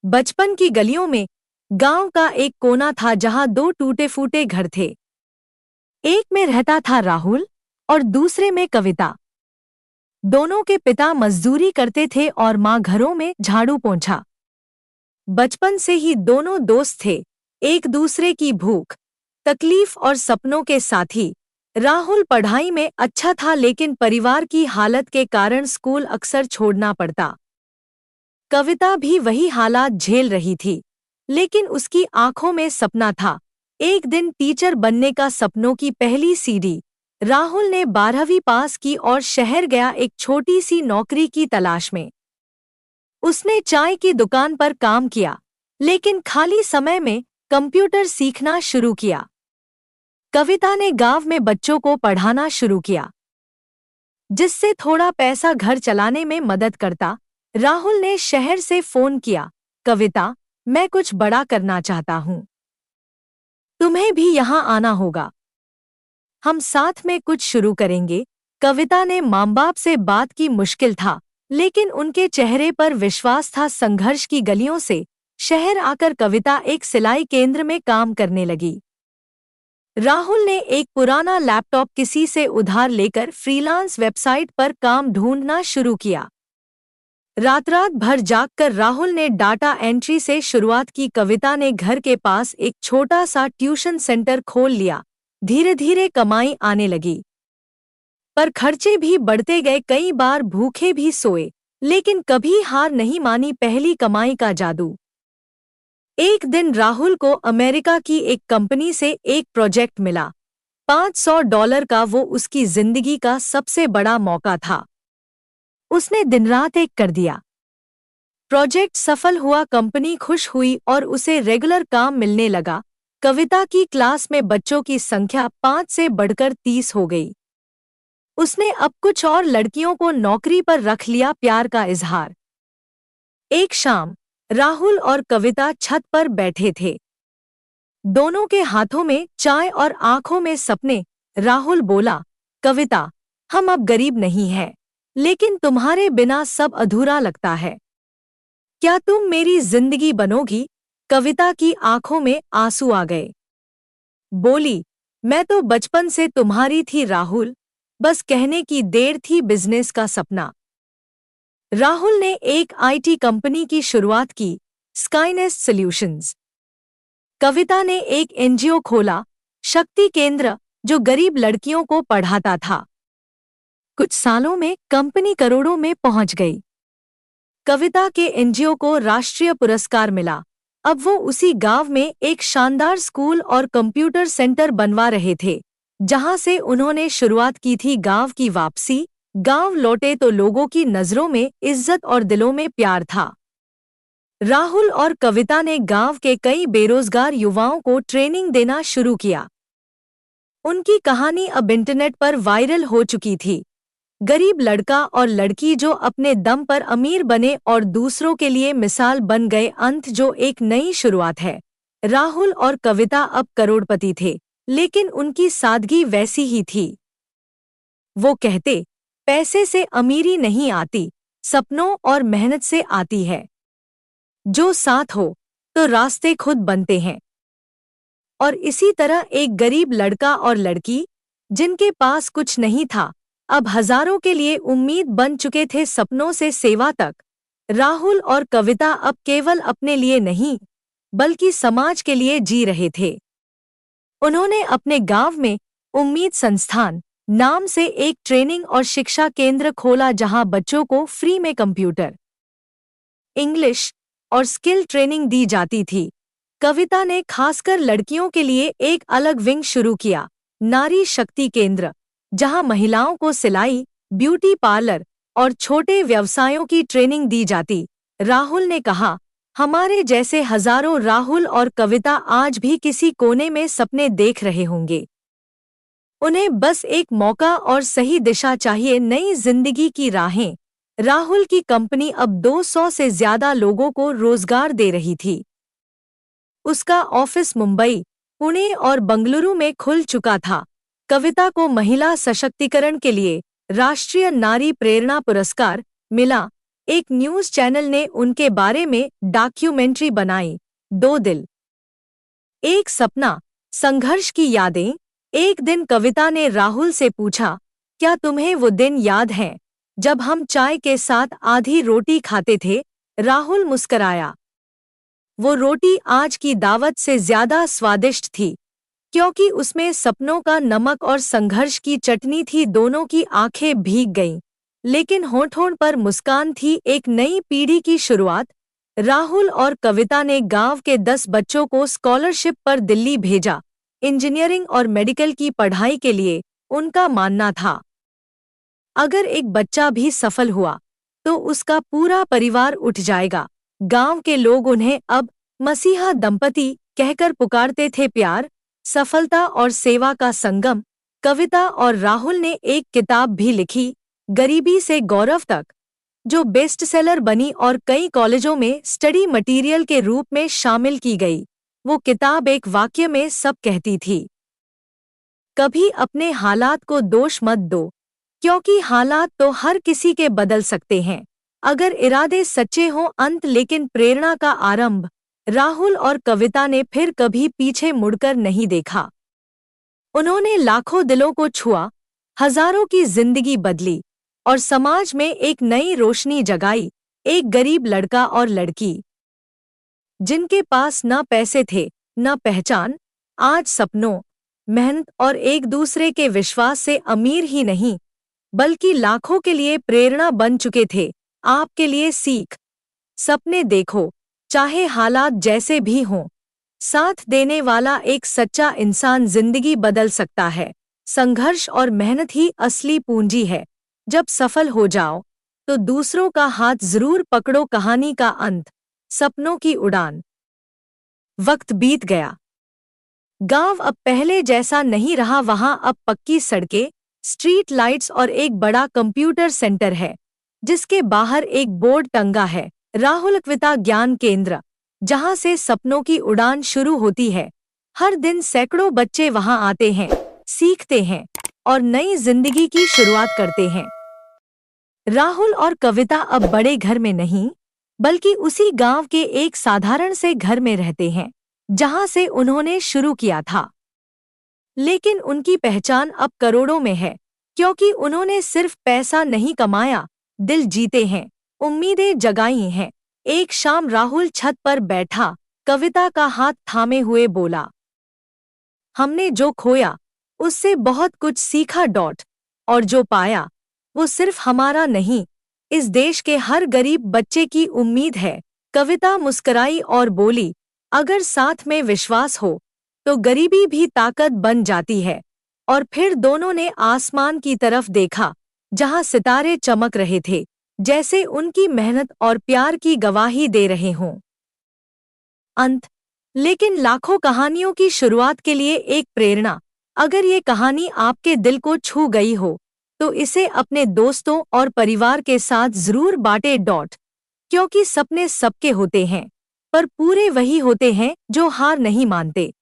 बचपन की गलियों में गांव का एक कोना था जहां दो टूटे फूटे घर थे। एक में रहता था राहुल और दूसरे में कविता। दोनों के पिता मजदूरी करते थे और माँ घरों में झाड़ू पोंछा। बचपन से ही दोनों दोस्त थे, एक दूसरे की भूख, तकलीफ और सपनों के साथी। राहुल पढ़ाई में अच्छा था लेकिन परिवार की हालत के कारण स्कूल अक्सर छोड़ना पड़ता। कविता भी वही हालात झेल रही थी, लेकिन उसकी आंखों में सपना था, एक दिन टीचर बनने का। सपनों की पहली सीढ़ी। राहुल ने 12वीं पास की और शहर गया एक छोटी सी नौकरी की तलाश में। उसने चाय की दुकान पर काम किया, लेकिन खाली समय में कंप्यूटर सीखना शुरू किया। कविता ने गांव में बच्चों को पढ़ाना शुरू किया, जिससे थोड़ा पैसा घर चलाने में मदद करता। राहुल ने शहर से फोन किया, कविता, मैं कुछ बड़ा करना चाहता हूँ, तुम्हें भी यहाँ आना होगा, हम साथ में कुछ शुरू करेंगे। कविता ने माँ बाप से बात की, मुश्किल था, लेकिन उनके चेहरे पर विश्वास था। संघर्ष की गलियों से शहर आकर कविता एक सिलाई केंद्र में काम करने लगी। राहुल ने एक पुराना लैपटॉप किसी से उधार लेकर फ्रीलांस वेबसाइट पर काम ढूंढना शुरू किया। रात भर जागकर राहुल ने डाटा एंट्री से शुरुआत की। कविता ने घर के पास एक छोटा सा ट्यूशन सेंटर खोल लिया। धीरे धीरे कमाई आने लगी, पर खर्चे भी बढ़ते गए। कई बार भूखे भी सोए, लेकिन कभी हार नहीं मानी। पहली कमाई का जादू। एक दिन राहुल को अमेरिका की एक कंपनी से एक प्रोजेक्ट मिला, $500 का। वो उसकी जिंदगी का सबसे बड़ा मौका था। उसने दिन रात एक कर दिया। प्रोजेक्ट सफल हुआ, कंपनी खुश हुई और उसे रेगुलर काम मिलने लगा। कविता की क्लास में बच्चों की संख्या 5 से बढ़कर 30 हो गई। उसने अब कुछ और लड़कियों को नौकरी पर रख लिया। प्यार का इजहार। एक शाम राहुल और कविता छत पर बैठे थे, दोनों के हाथों में चाय और आंखों में सपने। राहुल बोला, कविता, हम अब गरीब नहीं हैं, लेकिन तुम्हारे बिना सब अधूरा लगता है। क्या तुम मेरी जिंदगी बनोगी? कविता की आंखों में आंसू आ गए। बोली, मैं तो बचपन से तुम्हारी थी राहुल, बस कहने की देर थी। बिजनेस का सपना। राहुल ने एक आईटी कंपनी की शुरुआत की, स्काईनेस्ट सॉल्यूशंस। कविता ने एक एनजीओ खोला, शक्ति केंद्र, जो गरीब लड़कियों को पढ़ाता था। कुछ सालों में कंपनी करोड़ों में पहुंच गई। कविता के एनजीओ को राष्ट्रीय पुरस्कार मिला। अब वो उसी गांव में एक शानदार स्कूल और कंप्यूटर सेंटर बनवा रहे थे, जहां से उन्होंने शुरुआत की थी। गांव की वापसी। गांव लौटे तो लोगों की नजरों में इज्जत और दिलों में प्यार था। राहुल और कविता ने गांव के कई बेरोजगार युवाओं को ट्रेनिंग देना शुरू किया। उनकी कहानी अब इंटरनेट पर वायरल हो चुकी थी। गरीब लड़का और लड़की जो अपने दम पर अमीर बने और दूसरों के लिए मिसाल बन गए। अंत जो एक नई शुरुआत है। राहुल और कविता अब करोड़पति थे, लेकिन उनकी सादगी वैसी ही थी। वो कहते, पैसे से अमीरी नहीं आती, सपनों और मेहनत से आती है। जो साथ हो तो रास्ते खुद बनते हैं। और इसी तरह एक गरीब लड़का और लड़की, जिनके पास कुछ नहीं था, अब हजारों के लिए उम्मीद बन चुके थे। सपनों से सेवा तक। राहुल और कविता अब केवल अपने लिए नहीं, बल्कि समाज के लिए जी रहे थे। उन्होंने अपने गांव में उम्मीद संस्थान नाम से एक ट्रेनिंग और शिक्षा केंद्र खोला, जहां बच्चों को फ्री में कंप्यूटर, इंग्लिश और स्किल ट्रेनिंग दी जाती थी। कविता ने खासकर लड़कियों के लिए एक अलग विंग शुरू किया, नारी शक्ति केंद्र, जहां महिलाओं को सिलाई, ब्यूटी पार्लर और छोटे व्यवसायों की ट्रेनिंग दी जाती। राहुल ने कहा, हमारे जैसे हजारों राहुल और कविता आज भी किसी कोने में सपने देख रहे होंगे। उन्हें बस एक मौका और सही दिशा चाहिए। नई जिंदगी की राहें। राहुल की कंपनी अब 200 से ज्यादा लोगों को रोजगार दे रही थी। उसका ऑफिस मुंबई, पुणे और बंगलुरु में खुल चुका था। कविता को महिला सशक्तिकरण के लिए राष्ट्रीय नारी प्रेरणा पुरस्कार मिला, एक न्यूज़ चैनल ने उनके बारे में डॉक्यूमेंट्री बनाई, दो दिल एक सपना, संघर्ष की यादें। एक दिन कविता ने राहुल से पूछा, क्या तुम्हें वो दिन याद है जब हम चाय के साथ आधी रोटी खाते थे? राहुल मुस्कराया। वो रोटी आज की दावत से ज्यादा स्वादिष्ट थी, क्योंकि उसमें सपनों का नमक और संघर्ष की चटनी थी। दोनों की आंखें भीग गईं, लेकिन होठों पर मुस्कान थी। एक नई पीढ़ी की शुरुआत। राहुल और कविता ने गांव के 10 बच्चों को स्कॉलरशिप पर दिल्ली भेजा, इंजीनियरिंग और मेडिकल की पढ़ाई के लिए। उनका मानना था, अगर एक बच्चा भी सफल हुआ तो उसका पूरा परिवार उठ जाएगा। गांव के लोग उन्हें अब मसीहा दंपति कहकर पुकारते थे। प्यार, सफलता और सेवा का संगम। कविता और राहुल ने एक किताब भी लिखी, गरीबी से गौरव तक, जो बेस्टसेलर बनी और कई कॉलेजों में स्टडी मटेरियल के रूप में शामिल की गई। वो किताब एक वाक्य में सब कहती थी, कभी अपने हालात को दोष मत दो, क्योंकि हालात तो हर किसी के बदल सकते हैं, अगर इरादे सच्चे हों। अंत लेकिन प्रेरणा का आरंभ। राहुल और कविता ने फिर कभी पीछे मुड़कर नहीं देखा। उन्होंने लाखों दिलों को छुआ, हजारों की जिंदगी बदली और समाज में एक नई रोशनी जगाई। एक गरीब लड़का और लड़की, जिनके पास न पैसे थे न पहचान, आज सपनों, मेहनत और एक दूसरे के विश्वास से अमीर ही नहीं, बल्कि लाखों के लिए प्रेरणा बन चुके थे। आपके लिए सीख, सपने देखो, चाहे हालात जैसे भी हों। साथ देने वाला एक सच्चा इंसान जिंदगी बदल सकता है। संघर्ष और मेहनत ही असली पूंजी है। जब सफल हो जाओ तो दूसरों का हाथ जरूर पकड़ो। कहानी का अंत, सपनों की उड़ान। वक्त बीत गया। गांव अब पहले जैसा नहीं रहा। वहां अब पक्की सड़कें, स्ट्रीट लाइट्स और एक बड़ा कंप्यूटर सेंटर है, जिसके बाहर एक बोर्ड टंगा है, राहुल कविता ज्ञान केंद्र, जहां से सपनों की उड़ान शुरू होती है। हर दिन सैकड़ों बच्चे वहां आते हैं, सीखते हैं और नई जिंदगी की शुरुआत करते हैं। राहुल और कविता अब बड़े घर में नहीं, बल्कि उसी गांव के एक साधारण से घर में रहते हैं, जहां से उन्होंने शुरू किया था। लेकिन उनकी पहचान अब करोड़ों में है, क्योंकि उन्होंने सिर्फ पैसा नहीं कमाया, दिल जीते हैं, उम्मीदें जगाई हैं। एक शाम राहुल छत पर बैठा, कविता का हाथ थामे हुए बोला, हमने जो खोया उससे बहुत कुछ सीखा। और जो पाया वो सिर्फ हमारा नहीं, इस देश के हर गरीब बच्चे की उम्मीद है। कविता मुस्कुराई और बोली, अगर साथ में विश्वास हो तो गरीबी भी ताकत बन जाती है। और फिर दोनों ने आसमान की तरफ देखा, जहां सितारे चमक रहे थे, जैसे उनकी मेहनत और प्यार की गवाही दे रहे हों। अंत, लेकिन लाखों कहानियों की शुरुआत के लिए एक प्रेरणा। अगर ये कहानी आपके दिल को छू गई हो तो इसे अपने दोस्तों और परिवार के साथ जरूर बांटे। क्योंकि सपने सबके होते हैं, पर पूरे वही होते हैं जो हार नहीं मानते।